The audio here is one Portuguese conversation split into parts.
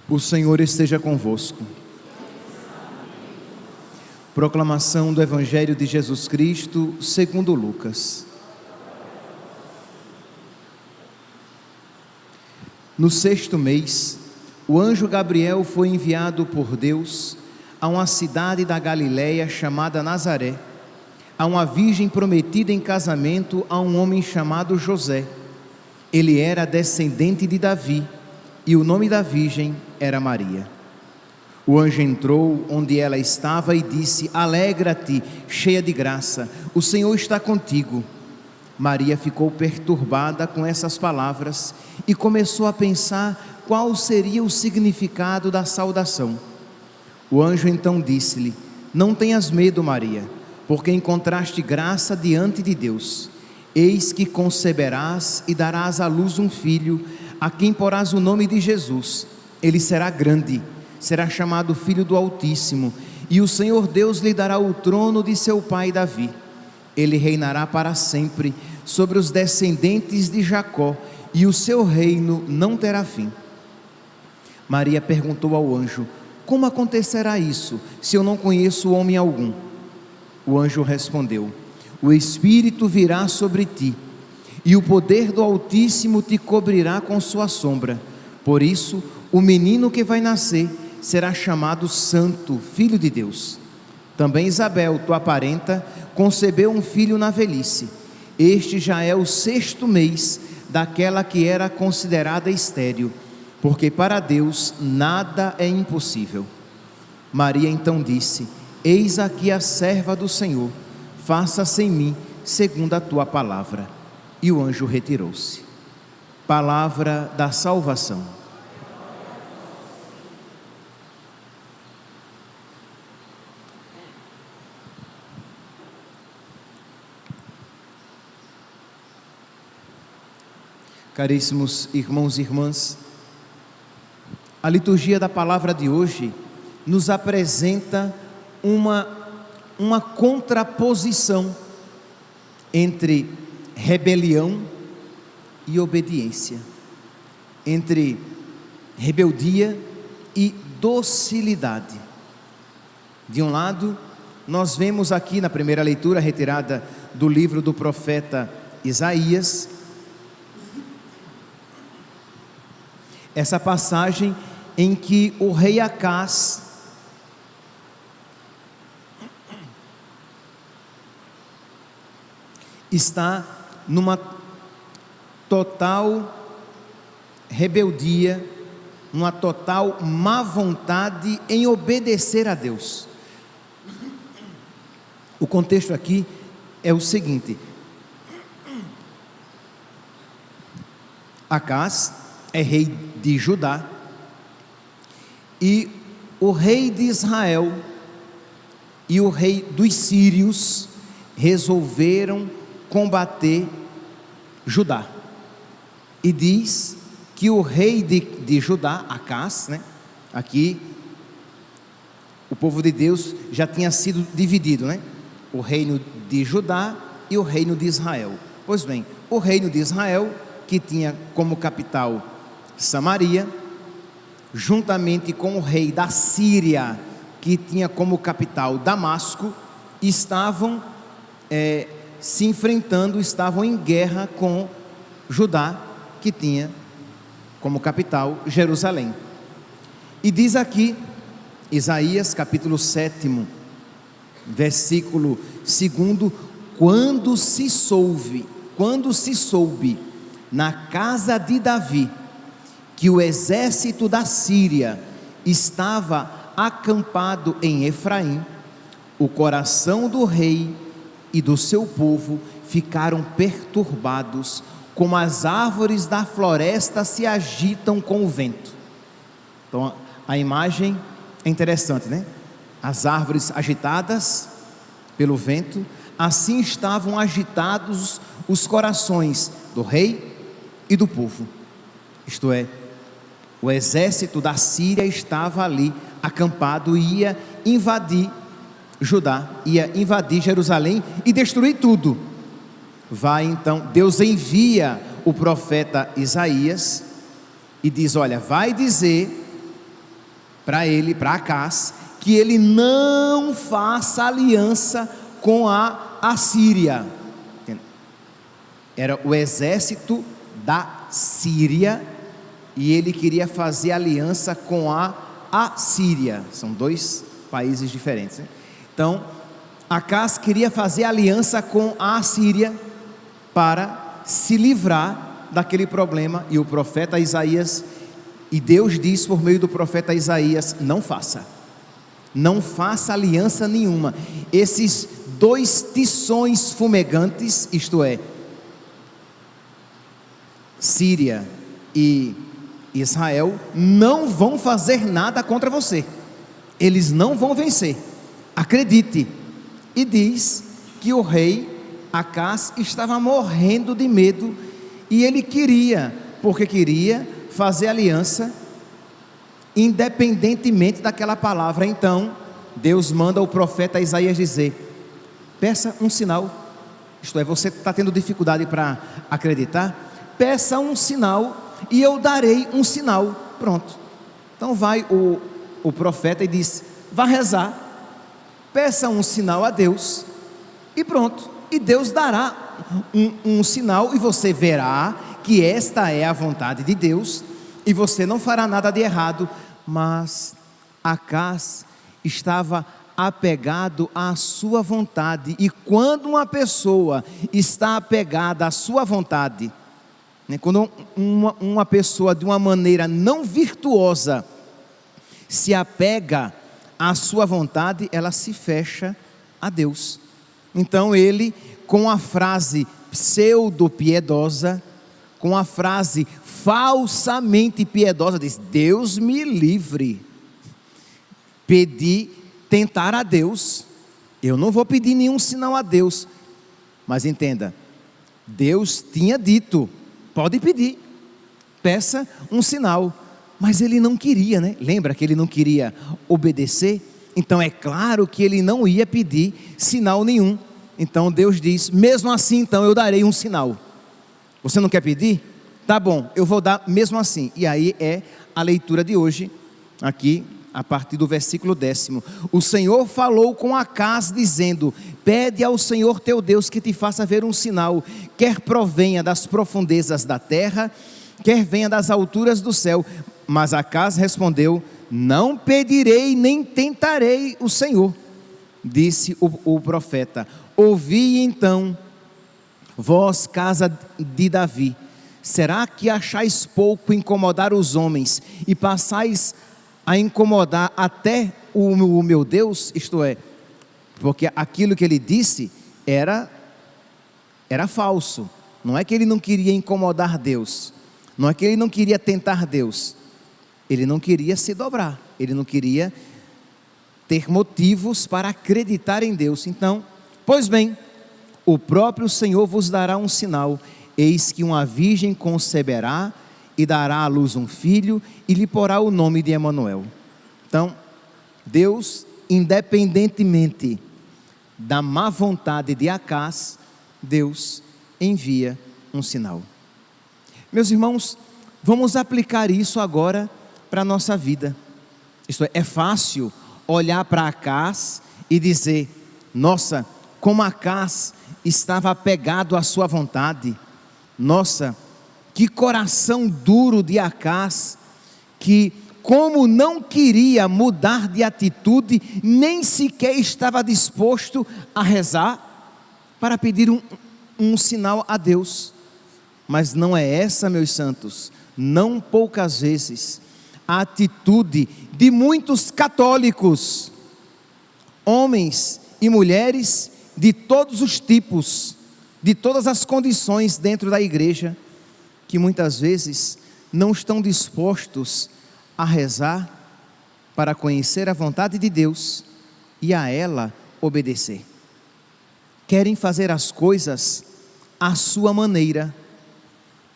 O Senhor esteja convosco. Proclamação do Evangelho de Jesus Cristo, segundo Lucas. No 6º mês, o anjo Gabriel foi enviado por Deus a uma cidade da Galileia chamada Nazaré, a uma virgem prometida em casamento a um homem chamado José. Ele era descendente de Davi, e o nome da virgem era Maria. O anjo entrou onde ela estava e disse: Alegra-te, cheia de graça, o Senhor está contigo. Maria ficou perturbada com essas palavras e começou a pensar qual seria o significado da saudação. O anjo então disse-lhe: Não tenhas medo, Maria, porque encontraste graça diante de Deus. Eis que conceberás e darás à luz um filho, a quem porás o nome de Jesus. Ele será grande, será chamado Filho do Altíssimo, e o Senhor Deus lhe dará o trono de seu pai Davi. Ele reinará para sempre sobre os descendentes de Jacó, e o seu reino não terá fim. Maria perguntou ao anjo: Como acontecerá isso, se eu não conheço homem algum? O anjo respondeu: O Espírito virá sobre ti, e o poder do Altíssimo te cobrirá com sua sombra. Por isso, o menino que vai nascer será chamado Santo, Filho de Deus. Também Isabel, tua parenta, concebeu um filho na velhice. Este já é o 6º mês daquela que era considerada estéril, porque para Deus nada é impossível. Maria então disse: Eis aqui a serva do Senhor, faça-se em mim segundo a tua palavra. E o anjo retirou-se. Palavra da salvação. Caríssimos irmãos e irmãs, a liturgia da palavra de hoje nos apresenta uma contraposição entre rebelião e obediência, entre rebeldia e docilidade. De um lado, nós vemos aqui na primeira leitura retirada do livro do profeta Isaías, essa passagem em que o rei Acaz está numa total rebeldia, uma total má vontade em obedecer a Deus. O contexto aqui é o seguinte: Acaz é rei de Judá, e o rei de Israel e o rei dos sírios resolveram combater Judá. E diz que o rei de Judá, Acaz, aqui o povo de Deus já tinha sido dividido, o reino de Judá e o reino de Israel. Pois bem, o reino de Israel, que tinha como capital Samaria, juntamente com o rei da Síria, que tinha como capital Damasco, estavam se enfrentando, estavam em guerra com Judá, que tinha como capital Jerusalém. E diz aqui, Isaías capítulo 7, versículo 2: quando se soube na casa de Davi que o exército da Síria estava acampado em Efraim, o coração do rei e do seu povo ficaram perturbados, como as árvores da floresta se agitam com o vento. Então a imagem é interessante, As árvores agitadas pelo vento, assim estavam agitados os corações do rei e do povo. Isto é, o exército da Síria estava ali acampado e ia invadir Judá, ia invadir Jerusalém e destruir tudo. Então, Deus envia o profeta Isaías e diz: olha, vai dizer para Acaz, que ele não faça aliança com a Assíria. Era o exército da Síria e ele queria fazer aliança com a Assíria. São dois países diferentes, né? Então, Acaz queria fazer aliança com a Assíria para se livrar daquele problema, e o profeta Isaías, e Deus diz por meio do profeta Isaías: não faça aliança nenhuma. Esses dois tições fumegantes, isto é, Síria e Israel, não vão fazer nada contra você, eles não vão vencer, acredite. E diz que o rei Acaz estava morrendo de medo, e ele queria fazer aliança independentemente daquela palavra. Então Deus manda o profeta Isaías dizer: peça um sinal. Isto é, você está tendo dificuldade para acreditar? Peça um sinal e eu darei um sinal. Pronto. Então vai o profeta e diz: vá rezar, peça um sinal a Deus e pronto, e Deus dará um sinal, e você verá que esta é a vontade de Deus, e você não fará nada de errado. Mas Acaz estava apegado à sua vontade, e quando uma pessoa está apegada à sua vontade, né, quando uma pessoa de uma maneira não virtuosa se apega à sua vontade, ela se fecha a Deus. Então ele, com a frase pseudo-piedosa, com a frase falsamente piedosa, diz: Deus me livre, tentar a Deus, eu não vou pedir nenhum sinal a Deus. Mas entenda, Deus tinha dito: pode pedir, peça um sinal. Mas ele não queria, né? Lembra que ele não queria obedecer? Então é claro que ele não ia pedir sinal nenhum. Então Deus diz: mesmo assim, então eu darei um sinal. Você não quer pedir? Tá bom, eu vou dar mesmo assim. E aí é a leitura de hoje, aqui a partir do versículo 10. O Senhor falou com Acaz dizendo: pede ao Senhor teu Deus que te faça ver um sinal, quer provenha das profundezas da terra, quer venha das alturas do céu. Mas Acaz respondeu: não pedirei nem tentarei o Senhor. Disse o profeta: ouvi então, vós casa de Davi, será que achais pouco incomodar os homens e passais a incomodar até o meu Deus? Isto é, porque aquilo que ele disse era falso. Não é que ele não queria incomodar Deus, não é que ele não queria tentar Deus, ele não queria se dobrar, ele não queria ter motivos para acreditar em Deus. Então, pois bem, o próprio Senhor vos dará um sinal: eis que uma virgem conceberá e dará à luz um filho, e lhe porá o nome de Emanuel. Então, Deus, independentemente da má vontade de Acaz, Deus envia um sinal. Meus irmãos, vamos aplicar isso agora para a nossa vida. Isto é fácil olhar para Acaz e dizer: nossa, como Acaz estava apegado à sua vontade. Nossa, que coração duro de Acaz, que como não queria mudar de atitude, nem sequer estava disposto a rezar para pedir um sinal a Deus. Mas não é essa, meus santos, não poucas vezes, a atitude de muitos católicos, homens e mulheres de todos os tipos, de todas as condições dentro da igreja, que muitas vezes não estão dispostos a rezar para conhecer a vontade de Deus e a ela obedecer. Querem fazer as coisas à sua maneira,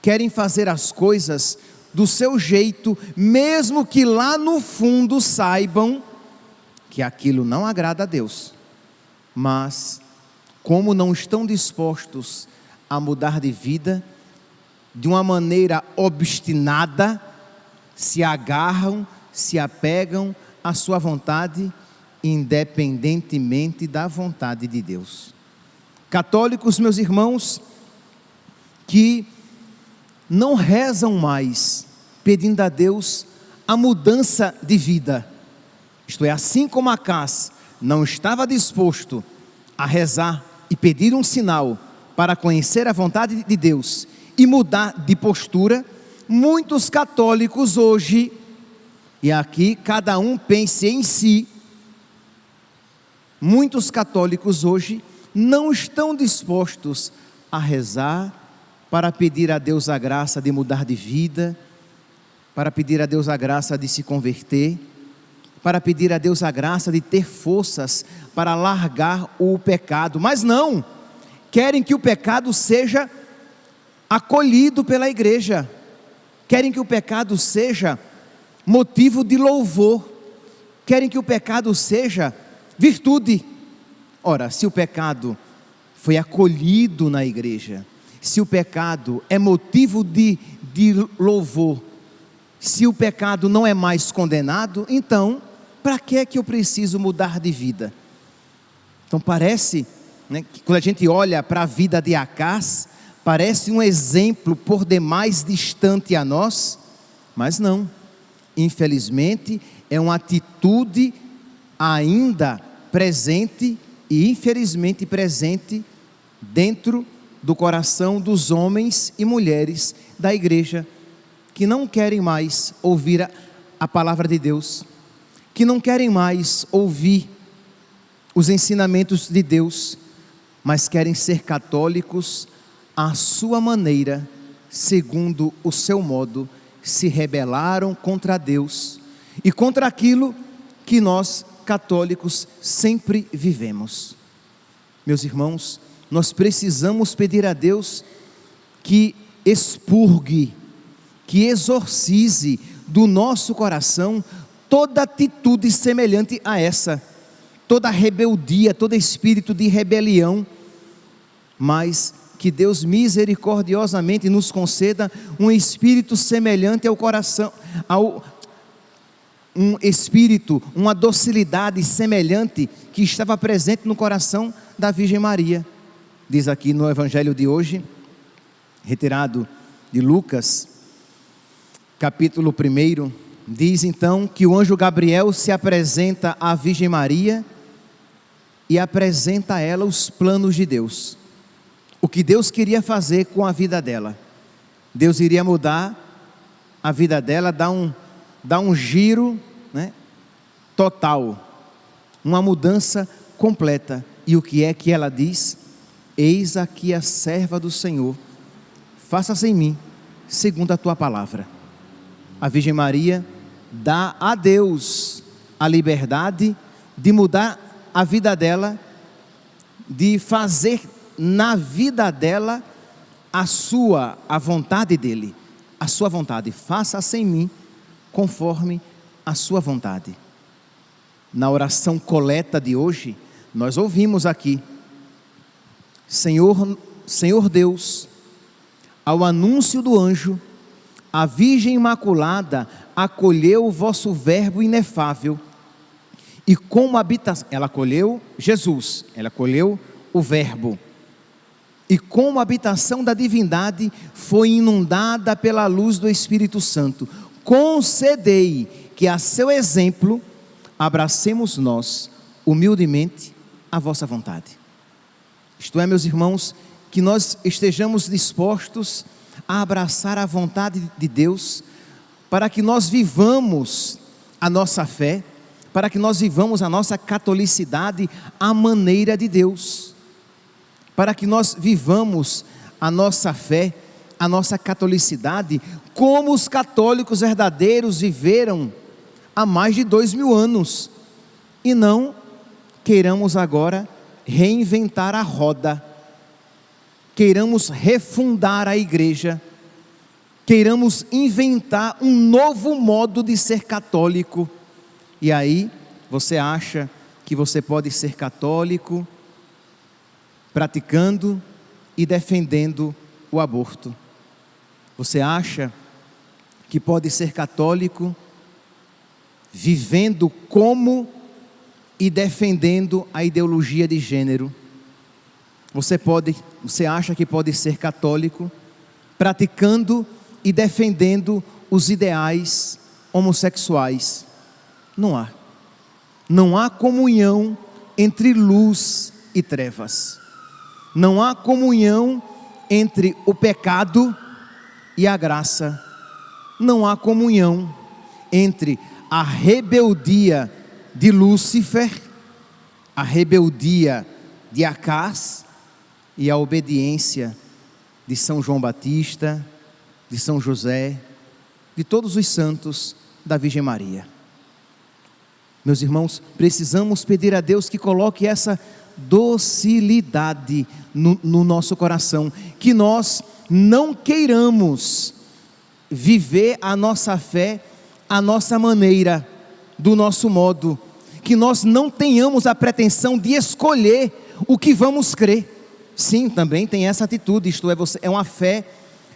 querem fazer as coisas do seu jeito, mesmo que lá no fundo saibam que aquilo não agrada a Deus. Mas, como não estão dispostos a mudar de vida, de uma maneira obstinada, se agarram, se apegam à sua vontade, independentemente da vontade de Deus. Católicos, meus irmãos, que não rezam mais pedindo a Deus a mudança de vida. Isto é, assim como Acás não estava disposto a rezar e pedir um sinal para conhecer a vontade de Deus e mudar de postura, muitos católicos hoje, e aqui cada um pense em si, muitos católicos hoje não estão dispostos a rezar para pedir a Deus a graça de mudar de vida, para pedir a Deus a graça de se converter, para pedir a Deus a graça de ter forças para largar o pecado, mas não, querem que o pecado seja acolhido pela igreja, querem que o pecado seja motivo de louvor, querem que o pecado seja virtude. Ora, se o pecado foi acolhido na igreja, se o pecado é motivo de louvor, se o pecado não é mais condenado, então, para que é que eu preciso mudar de vida? Então parece, né, que quando a gente olha para a vida de Acás, parece um exemplo por demais distante a nós, mas não, infelizmente é uma atitude ainda presente e infelizmente presente dentro do coração dos homens e mulheres da igreja, que não querem mais ouvir a palavra de Deus, que não querem mais ouvir os ensinamentos de Deus, mas querem ser católicos à sua maneira, segundo o seu modo, se rebelaram contra Deus e contra aquilo que nós católicos sempre vivemos. Meus irmãos, nós precisamos pedir a Deus que expurgue, que exorcize do nosso coração toda atitude semelhante a essa, toda rebeldia, todo espírito de rebelião, mas que Deus misericordiosamente nos conceda um espírito semelhante ao coração, um espírito, uma docilidade semelhante que estava presente no coração da Virgem Maria. Diz aqui no Evangelho de hoje, retirado de Lucas, capítulo 1, diz então que o anjo Gabriel se apresenta à Virgem Maria e apresenta a ela os planos de Deus, o que Deus queria fazer com a vida dela. Deus iria mudar a vida dela, dar um giro, né, total, uma mudança completa. E o que é que ela diz? Eis aqui a serva do Senhor, faça-se em mim segundo a tua palavra. A Virgem Maria dá a Deus a liberdade de mudar a vida dela, de fazer na vida dela a vontade dele, a sua vontade. Faça-se em mim conforme a sua vontade. Na oração coleta de hoje, nós ouvimos aqui: Senhor Deus, ao anúncio do anjo, a Virgem Imaculada acolheu o vosso verbo inefável, e como habitação, ela acolheu Jesus, ela acolheu o verbo, e como habitação da divindade foi inundada pela luz do Espírito Santo. Concedei que a seu exemplo abracemos nós humildemente a vossa vontade. Isto é, meus irmãos, que nós estejamos dispostos a abraçar a vontade de Deus, para que nós vivamos a nossa fé, para que nós vivamos a nossa catolicidade à maneira de Deus, para que nós vivamos a nossa fé, a nossa catolicidade, como os católicos verdadeiros viveram há mais de 2000 anos, e não queiramos agora reinventar a roda, queiramos refundar a igreja, queiramos inventar um novo modo de ser católico. E aí você acha que você pode ser católico praticando e defendendo o aborto. Você acha que pode ser católico vivendo como e defendendo a ideologia de gênero. Você acha que pode ser católico praticando e defendendo os ideais homossexuais? Não há. Não há comunhão entre luz e trevas. Não há comunhão entre o pecado e a graça. Não há comunhão entre a rebeldia de Lúcifer, a rebeldia de Acás e a obediência de São João Batista, de São José, de todos os santos da Virgem Maria. Meus irmãos, precisamos pedir a Deus que coloque essa docilidade no nosso coração, que nós não queiramos viver a nossa fé à nossa maneira, do nosso modo, que nós não tenhamos a pretensão de escolher o que vamos crer. Sim, também tem essa atitude, isto é uma fé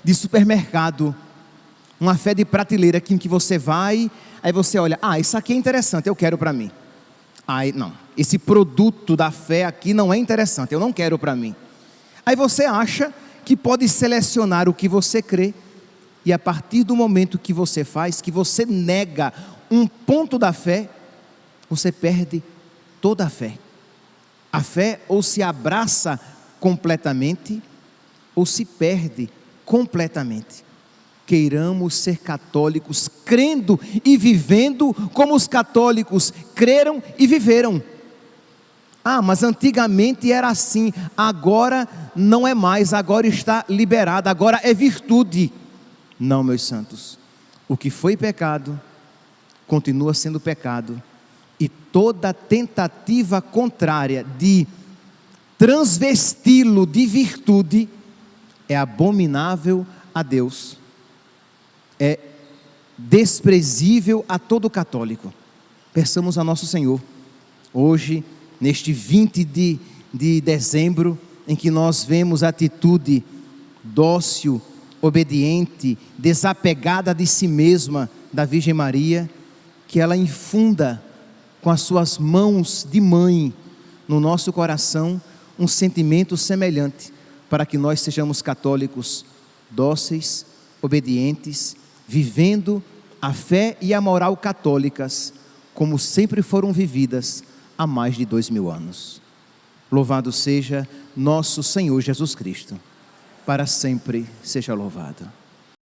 de supermercado, uma fé de prateleira, em que você vai, aí você olha, isso aqui é interessante, eu quero para mim. Não, esse produto da fé aqui não é interessante, eu não quero para mim. Aí você acha que pode selecionar o que você crê, e a partir do momento que você faz, que você nega um ponto da fé, você perde toda a fé. A fé ou se abraça completamente, ou se perde completamente. Queiramos ser católicos, crendo e vivendo como os católicos creram e viveram. Mas antigamente era assim, agora não é mais, agora está liberado, agora é virtude. Não, meus santos, o que foi pecado, continua sendo pecado, e toda tentativa contrária de transvesti-lo de virtude é abominável a Deus, é desprezível a todo católico. Peçamos a nosso Senhor, hoje, neste 20 de dezembro, em que nós vemos a atitude dócil, obediente, desapegada de si mesma da Virgem Maria, que ela infunda com as suas mãos de mãe no nosso coração um sentimento semelhante, para que nós sejamos católicos dóceis, obedientes, vivendo a fé e a moral católicas como sempre foram vividas há mais de 2000 anos. Louvado seja nosso Senhor Jesus Cristo, para sempre seja louvado.